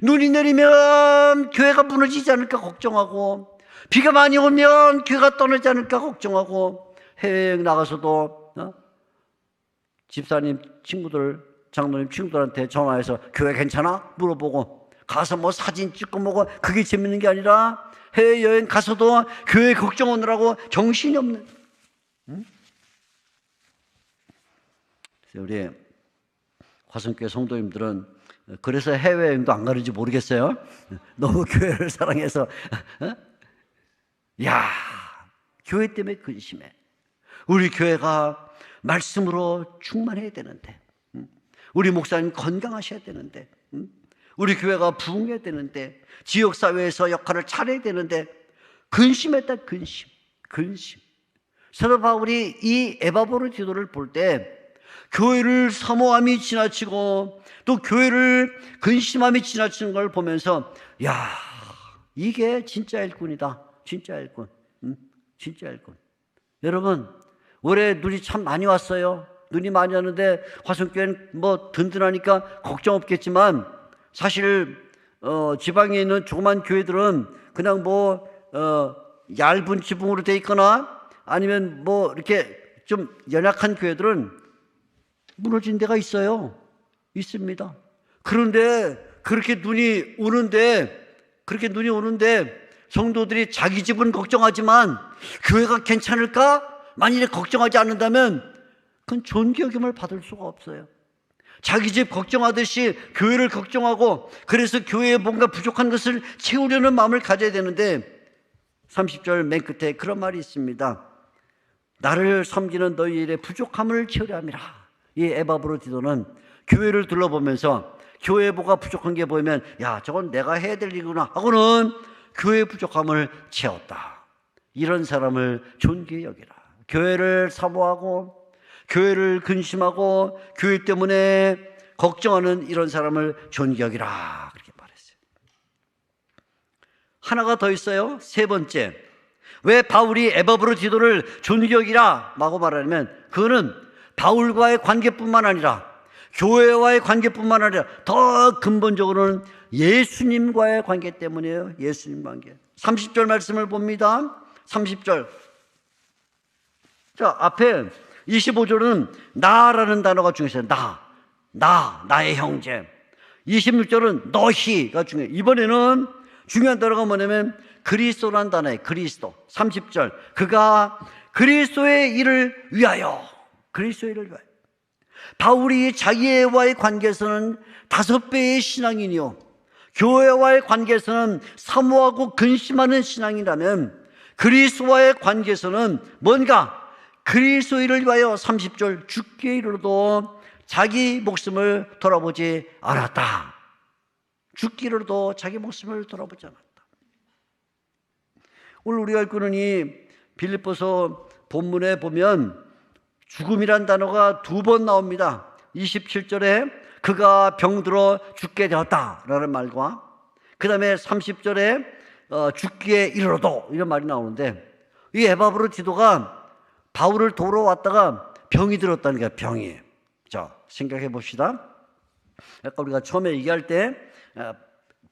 눈이 내리면 교회가 무너지지 않을까 걱정하고, 비가 많이 오면 교회가 떠나지 않을까 걱정하고, 해외여행 나가서도 집사님 친구들, 장로님 친구들한테 전화해서 교회 괜찮아? 물어보고, 가서 뭐 사진 찍고 뭐고, 그게 재밌는 게 아니라 해외여행 가서도 교회 걱정하느라고 정신이 없는. 우리 화성교회 성도님들은 그래서 해외여행도 안 가는지 모르겠어요. 너무 교회를 사랑해서. 야, 교회 때문에 근심해. 우리 교회가 말씀으로 충만해야 되는데, 우리 목사님 건강하셔야 되는데, 우리 교회가 부흥해야 되는데, 지역사회에서 역할을 잘해야 되는데, 근심했다. 근심. 사도 바울이 이 에바브로티도를 볼 때 교회를 사모함이 지나치고 또 교회를 근심함이 지나치는 걸 보면서, 야, 이게 진짜 일꾼이다. 진짜 일꾼. 진짜 일꾼. 여러분, 올해 눈이 참 많이 왔어요. 눈이 많이 왔는데 화성교회는 뭐 든든하니까 걱정 없겠지만, 사실 지방에 있는 조그만 교회들은 그냥 뭐 얇은 지붕으로 돼 있거나 아니면 뭐 이렇게 좀 연약한 교회들은 무너진 데가 있어요. 있습니다. 그런데 그렇게 눈이 오는데 성도들이 자기 집은 걱정하지만 교회가 괜찮을까? 만일에 걱정하지 않는다면 그건 존귀 여김을 받을 수가 없어요. 자기 집 걱정하듯이 교회를 걱정하고, 그래서 교회에 뭔가 부족한 것을 채우려는 마음을 가져야 되는데, 30절 맨 끝에 그런 말이 있습니다. 나를 섬기는 너희 일의 부족함을 채우려 함이라. 이 에바브로티도는 교회를 둘러보면서 교회에 뭐가 부족한 게 보이면, 야, 저건 내가 해야 될 일이구나 하고는 교회의 부족함을 채웠다. 이런 사람을 존귀히 여기라. 교회를 사모하고 교회를 근심하고 교회 때문에 걱정하는 이런 사람을 존귀히 여기라, 그렇게 말했어요. 하나가 더 있어요. 세 번째, 왜 바울이 에바브로티도를 존귀히 여기라 라고 말하냐면, 그거는 바울과의 관계뿐만 아니라 교회와의 관계뿐만 아니라 더 근본적으로는 예수님과의 관계 때문이에요. 예수님 관계. 30절 말씀을 봅니다. 30절. 자, 앞에 25절은 나라는 단어가 중요해요. 나의 형제. 26절은 너희가 중요해요. 이번에는 중요한 단어가 뭐냐면 그리스도라는 단어예요. 그리스도. 30절 그가 그리스도의 일을 위하여. 그리스도의 일을 위하여. 바울이 자기와의 관계에서는 5배의 신앙인이요, 교회와의 관계에서는 사모하고 근심하는 신앙이라면 그리스도와의 관계에서는 뭔가 그리스도의 일을 위하여 30절 죽기에 이르러도 자기 목숨을 돌아보지 않았다. 죽기에 이르러도 자기 목숨을 돌아보지 않았다. 오늘 우리가 읽고는 이 빌립보서 본문에 보면 죽음이란 단어가 2번 나옵니다. 27절에 그가 병들어 죽게 되었다라는 말과 그 다음에 30절에 죽기에 이르러도 이런 말이 나오는데, 이 에바브로디도가 바울을 도우러 왔다가 병이 들었다는 거야. 병이. 자, 생각해 봅시다. 아까 우리가 처음에 얘기할 때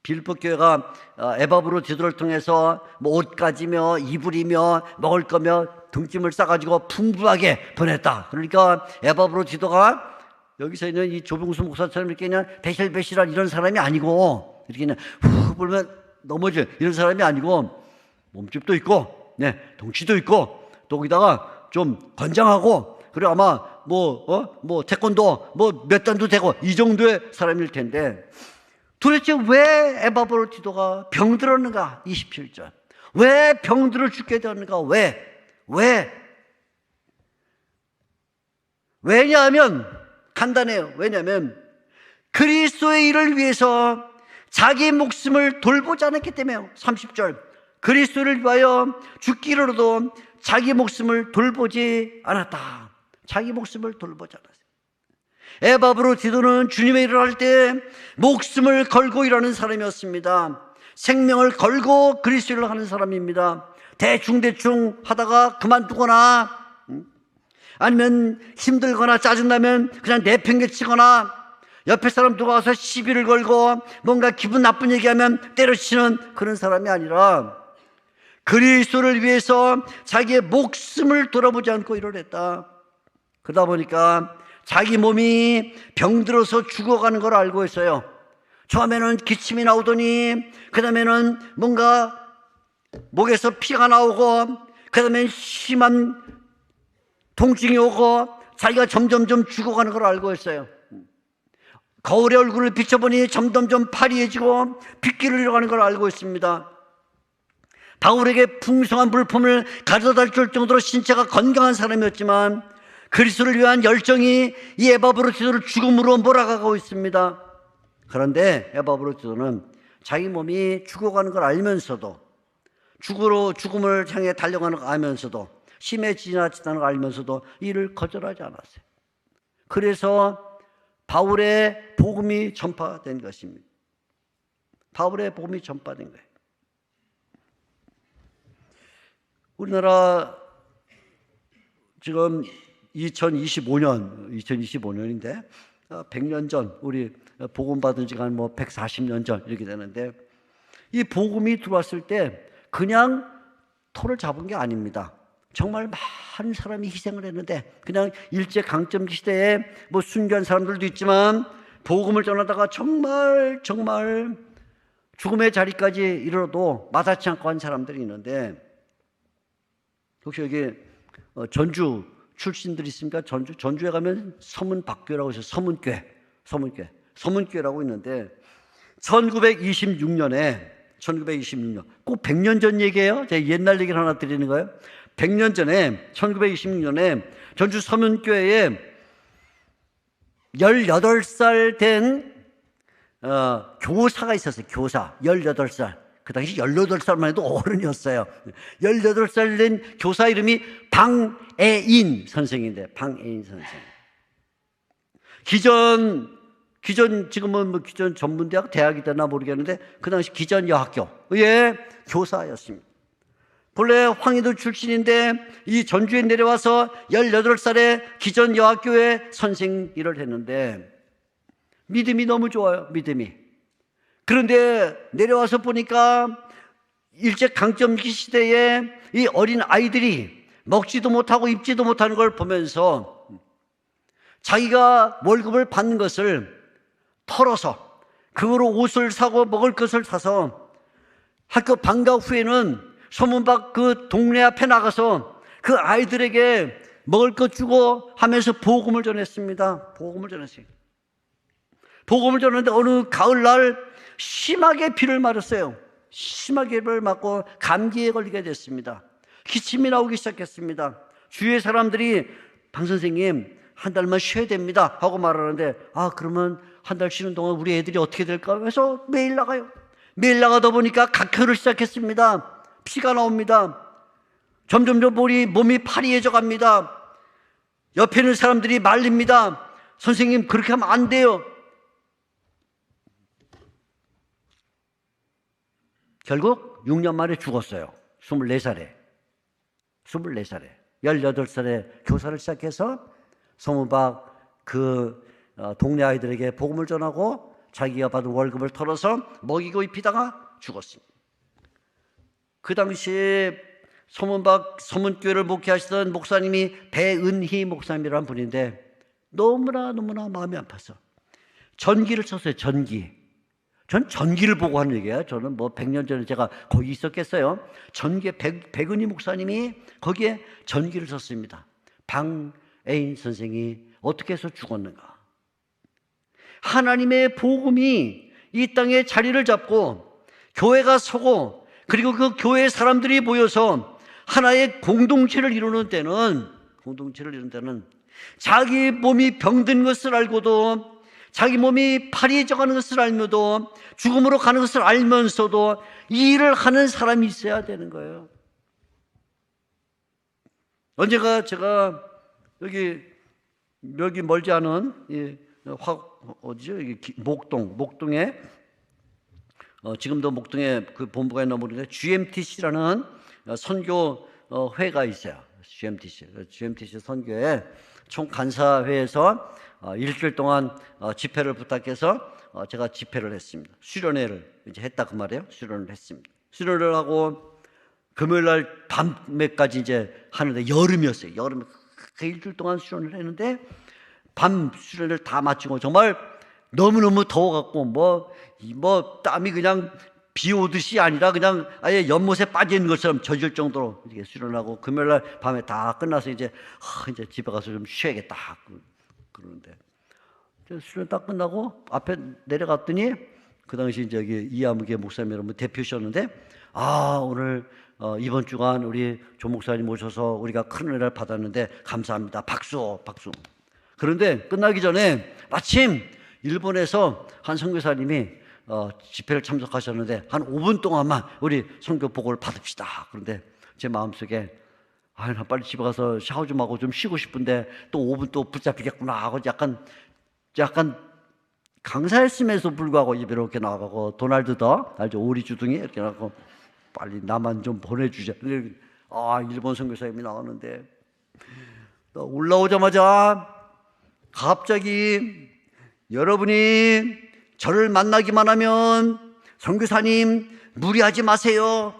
빌립보 교회가 에바브로디도를 통해서 뭐 옷 가지며 이불이며 먹을 거며 등짐을 싸가지고 풍부하게 보냈다. 그러니까 에바브로디도가 여기서 있는 이 조병수 목사처럼 이렇게 그냥 배실배실한 이런 사람이 아니고, 이렇게 그냥 후 불면 넘어질 이런 사람이 아니고 몸집도 있고, 네, 덩치도 있고, 또 거기다가 좀 건장하고, 그리고 아마 뭐 태권도 뭐 몇 단도 되고 이 정도의 사람일 텐데, 도대체 왜 에바브로디도가 병들었는가? 27절. 왜 병들어 죽게 되었는가? 왜냐하면 간단해요. 왜냐하면 그리스도의 일을 위해서 자기 목숨을 돌보지 않았기 때문에요. 30절. 그리스도를 위하여 죽기로도 자기 목숨을 돌보지 않았다. 자기 목숨을 돌보지 않았어요. 에바브로디도는 주님의 일을 할 때 목숨을 걸고 일하는 사람이었습니다. 생명을 걸고 그리스도의 일을 하는 사람입니다. 대충 하다가 그만두거나, 아니면 힘들거나 짜증나면 그냥 내팽개치거나, 옆에 사람 누가 와서 시비를 걸고 뭔가 기분 나쁜 얘기하면 때려치는 그런 사람이 아니라 그리스도를 위해서 자기의 목숨을 돌아보지 않고 일을 했다. 그러다 보니까 자기 몸이 병들어서 죽어가는 걸 알고 있어요. 처음에는 기침이 나오더니 그 다음에는 뭔가 목에서 피가 나오고 그 다음에 심한 통증이 오고 자기가 점점점 죽어가는 걸 알고 있어요. 거울에 얼굴을 비춰보니 점점점 파리해지고 핏기를 잃어가는 걸 알고 있습니다. 바울에게 풍성한 물품을 가져다 줄 정도로 신체가 건강한 사람이었지만 그리스도를 위한 열정이 이 에바브로디도를 죽음으로 몰아가고 있습니다. 그런데 에바브로디도는 자기 몸이 죽어가는 걸 알면서도, 죽음을 향해 달려가는 걸 알면서도, 심해지나치다는 걸 알면서도 이를 거절하지 않았어요. 그래서 바울의 복음이 전파된 것입니다. 바울의 복음이 전파된 거예요. 우리나라 지금 2025년인데 100년 전, 우리 복음 받은 지가 한 140년 전 이렇게 되는데, 이 복음이 들어왔을 때 그냥 토를 잡은 게 아닙니다. 정말 많은 사람이 희생을 했는데, 그냥 일제 강점기 시대에 순교한 사람들도 있지만 복음을 전하다가 정말 죽음의 자리까지 이르러도 마다치 않고 한 사람들이 있는데, 혹시 여기 전주 출신들이 있습니까? 전주에 가면 서문박교라고 해서 서문교회라고 있는데, 1926년 꼭 100년 전 얘기예요. 제가 옛날 얘기를 하나 드리는 거예요. 100년 전에 1926년에 전주 서문교회에 18살 된 교사가 있었어요. 교사 18살. 그 당시 18살만 해도 어른이었어요. 18살 된 교사 이름이 방애인 선생인데, 방애인 선생. 지금은 기존 전문대학, 대학이 되나 모르겠는데, 그 당시 기전여학교의 교사였습니다. 본래 황희도 출신인데 이 전주에 내려와서 18살에 기전여학교의 선생 일을 했는데 믿음이 너무 좋아요. 그런데 내려와서 보니까 일제 강점기 시대에 이 어린 아이들이 먹지도 못하고 입지도 못하는 걸 보면서 자기가 월급을 받는 것을 털어서 그거로 옷을 사고 먹을 것을 사서 학교 방과 후에는 소문밖 그 동네 앞에 나가서 그 아이들에게 먹을 것 주고 하면서 복음을 전했습니다. 복음을 전했어요. 복음을 전했는데 어느 가을날 심하게 비를 맞았어요. 심하게 비를 맞고 감기에 걸리게 됐습니다. 기침이 나오기 시작했습니다. 주위의 사람들이 방 선생님 한 달만 쉬어야 됩니다 하고 말하는데, 그러면 한 달 쉬는 동안 우리 애들이 어떻게 될까 해서 매일 나가요. 매일 나가다 보니까 각혈을 시작했습니다. 피가 나옵니다. 점점점 몸이 파리해져 갑니다. 옆에 있는 사람들이 말립니다. 선생님 그렇게 하면 안 돼요. 결국 6년 만에 죽었어요. 24살에 18살에 교사를 시작해서 소문박 그 동네 아이들에게 복음을 전하고 자기가 받은 월급을 털어서 먹이고 입히다가 죽었습니다. 그 당시에 소문박 소문교회를 목회하시던 목사님이 배은희 목사님이라는 분인데 너무나 마음이 아파서 전기를 쳤어요. 전 전기를 보고 하는 얘기예요. 저는 뭐 100년 전에 제가 거기 있었겠어요. 백은희 목사님이 거기에 전기를 쳤습니다. 방애인 선생이 어떻게 해서 죽었는가? 하나님의 복음이 이 땅에 자리를 잡고 교회가 서고 그리고 그 교회 사람들이 모여서 하나의 공동체를 이루는 때는 자기 몸이 병든 것을 알고도 자기 몸이 파리해져 가는 것을 알면서도 죽음으로 가는 것을 알면서도 이 일을 하는 사람이 있어야 되는 거예요. 언제가 제가 여기 멀지 않은 목동에 지금도 목동에 그 본부가 있는 모르는데 GMTC라는 선교 회가 있어요. GMTC 선교회 총 간사회에서 일주일 동안 집회를 부탁해서 제가 집회를 했습니다. 수련회를 이제 했다 그 말이에요. 수련을 했습니다. 수련을 하고 금요일 날 밤에까지 이제 하는데 여름이었어요. 여름에 그 일주일 동안 수련을 했는데 밤 수련을 다 마치고 정말 너무너무 더워갖고 뭐 땀이 그냥 비 오듯이 아니라 그냥 아예 연못에 빠져 있는 것처럼 젖을 정도로 이렇게 수련하고 금요일 날 밤에 다 끝나서 이제 집에 가서 좀 쉬어야겠다 그러는데 수련 딱 끝나고 앞에 내려갔더니 그 당시 이제 여기 이하무개 목사님 여러분 대표셨는데 오늘 이번 주간 우리 조 목사님 오셔서 우리가 큰 은혜를 받았는데 감사합니다. 박수. 그런데 끝나기 전에 마침 일본에서 한 선교사님이 집회를 참석하셨는데 한 5분 동안만 우리 선교 보고를 받읍시다. 그런데 제 마음속에 나 빨리 집에 가서 샤워 좀 하고 좀 쉬고 싶은데 또 5분 또 붙잡히겠구나 하고 약간 강사였음에도 불구하고 이렇게 나가고 도날드 더 알죠? 오리 주둥이 이렇게 나가고 빨리 나만 좀 보내주자. 일본 선교사님이 나왔는데 올라오자마자 갑자기 여러분이 저를 만나기만 하면 선교사님 무리하지 마세요.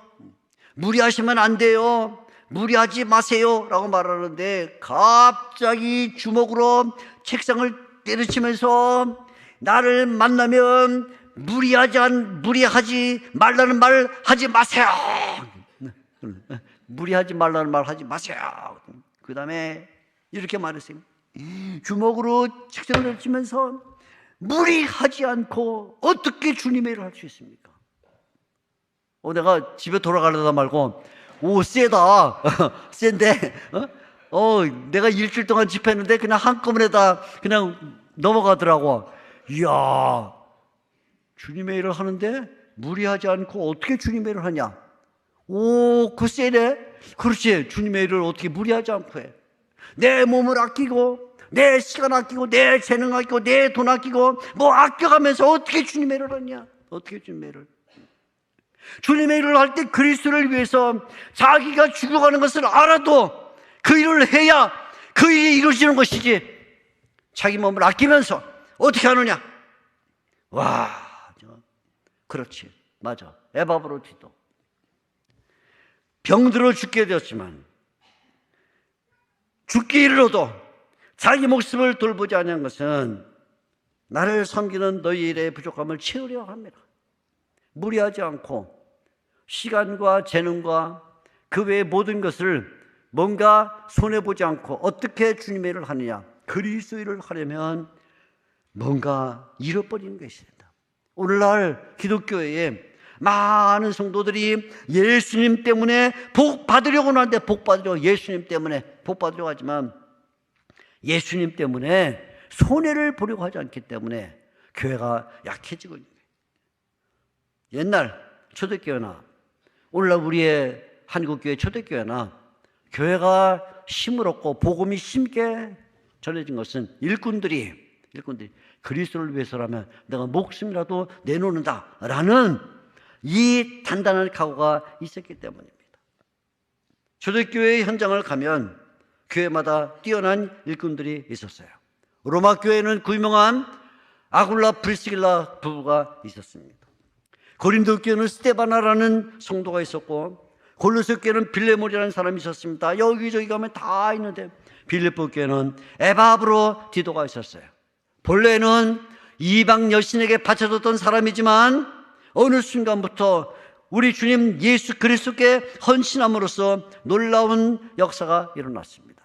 무리하시면 안 돼요. 무리하지 마세요 라고 말하는데 갑자기 주먹으로 책상을 때려치면서 나를 만나면 무리하지 말라는 말 하지 마세요. 무리하지 말라는 말 하지 마세요. 그 다음에 이렇게 말했어요. 주먹으로 책상을 때려치면서 무리하지 않고 어떻게 주님의 일을 할 수 있습니까? 내가 집에 돌아가려다 말고 세다. 센데 내가 일주일 동안 집회했는데 그냥 한꺼번에 다 그냥 넘어가더라고. 이야, 주님의 일을 하는데 무리하지 않고 어떻게 주님의 일을 하냐? 그 세네. 그렇지. 주님의 일을 어떻게 무리하지 않고 해? 내 몸을 아끼고 내 시간 아끼고 내 재능 아끼고 내 돈 아끼고 아껴가면서 어떻게 주님의 일을 하냐? 어떻게 주님의 일을? 주님의 일을 할 때 그리스도를 위해서 자기가 죽어가는 것을 알아도 그 일을 해야 그 일이 이루어지는 것이지 자기 몸을 아끼면서 어떻게 하느냐? 그렇지. 맞아. 에바브로티도 병들어 죽게 되었지만 죽기 이르러도 자기 목숨을 돌보지 아니한 것은 나를 섬기는 너희 일의 부족함을 채우려 합니다. 무리하지 않고 시간과 재능과 그 외의 모든 것을 뭔가 손해보지 않고 어떻게 주님의 일을 하느냐, 그리스도 일을 하려면 뭔가 잃어버리는 것이 된다. 오늘날 기독교에 많은 성도들이 예수님 때문에 복 받으려고 하는데 예수님 때문에 복 받으려고 하지만 예수님 때문에 손해를 보려고 하지 않기 때문에 교회가 약해지고 있는 거예요. 옛날 초대교회나 오늘날 우리의 한국교회 초대교회나 교회가 힘을 얻고 복음이 심게 전해진 것은 일꾼들이 그리스도를 위해서라면 내가 목숨이라도 내놓는다라는 이 단단한 각오가 있었기 때문입니다. 초대교회 현장을 가면 교회마다 뛰어난 일꾼들이 있었어요. 로마 교회는 그 유명한 아굴라 프리스길라 부부가 있었습니다. 고린도 교회는 스테바나라는 성도가 있었고 골로새 교회는 빌레몬이라는 사람이 있었습니다. 여기저기 가면 다 있는데 빌립보 교회는 에바브로디도가 있었어요. 본래는 이방 여신에게 바쳐졌던 사람이지만 어느 순간부터 우리 주님 예수 그리스도께 헌신함으로써 놀라운 역사가 일어났습니다.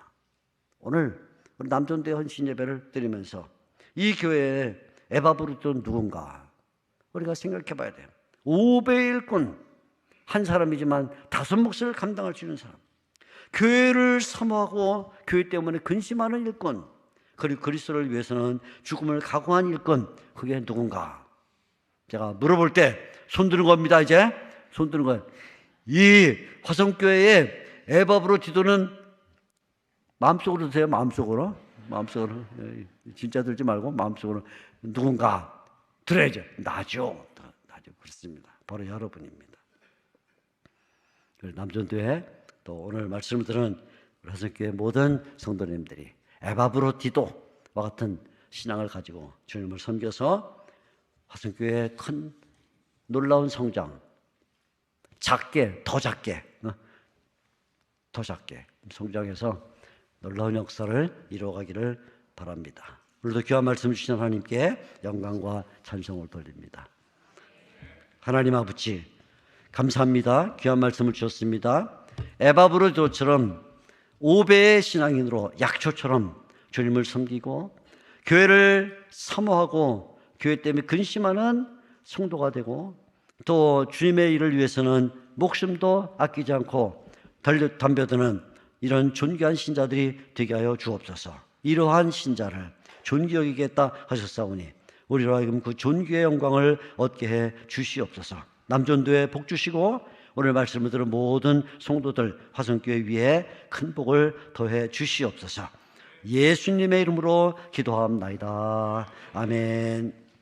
오늘 우리 남전대 헌신 예배를 드리면서 이 교회에 에바브로디도는 누군가 우리가 생각해 봐야 돼요. 5배의 일꾼, 한 사람이지만 5몫을 감당할 수 있는 사람, 교회를 사모하고 교회 때문에 근심하는 일꾼, 그리고 그리스도를 위해서는 죽음을 각오한 일꾼, 그게 누군가? 제가 물어볼 때 손드는 겁니다. 이제 손드는 거예요. 이 화성교회의 에바브로디도는 마음속으로 드세요. 마음속으로 진짜 들지 말고 마음속으로 누군가 들어야죠. 나죠. 그렇습니다. 바로 여러분입니다. 남전도회 또 오늘 말씀을 들은 화성교회 모든 성도님들이 에바브로디도와 같은 신앙을 가지고 주님을 섬겨서 화성교회의 큰 놀라운 성장, 더 작게 성장해서 놀라운 역사를 이루어가기를 바랍니다. 오늘도 귀한 말씀 주신 하나님께 영광과 찬송을 돌립니다. 하나님 아버지 감사합니다. 귀한 말씀을 주셨습니다. 에바브로디도처럼 5배의 신앙인으로 약초처럼 주님을 섬기고 교회를 사모하고 교회 때문에 근심하는 성도가 되고 또 주님의 일을 위해서는 목숨도 아끼지 않고 덤벼드는 이런 존귀한 신자들이 되게 하여 주옵소서. 이러한 신자를 존귀 여기겠다 하셨사오니 우리로 하여금 그 존귀의 영광을 얻게 해 주시옵소서. 남전도에 복 주시고 오늘 말씀을 들은 모든 성도들 화성교회 위에 큰 복을 더해 주시옵소서. 예수님의 이름으로 기도합나이다. 아멘.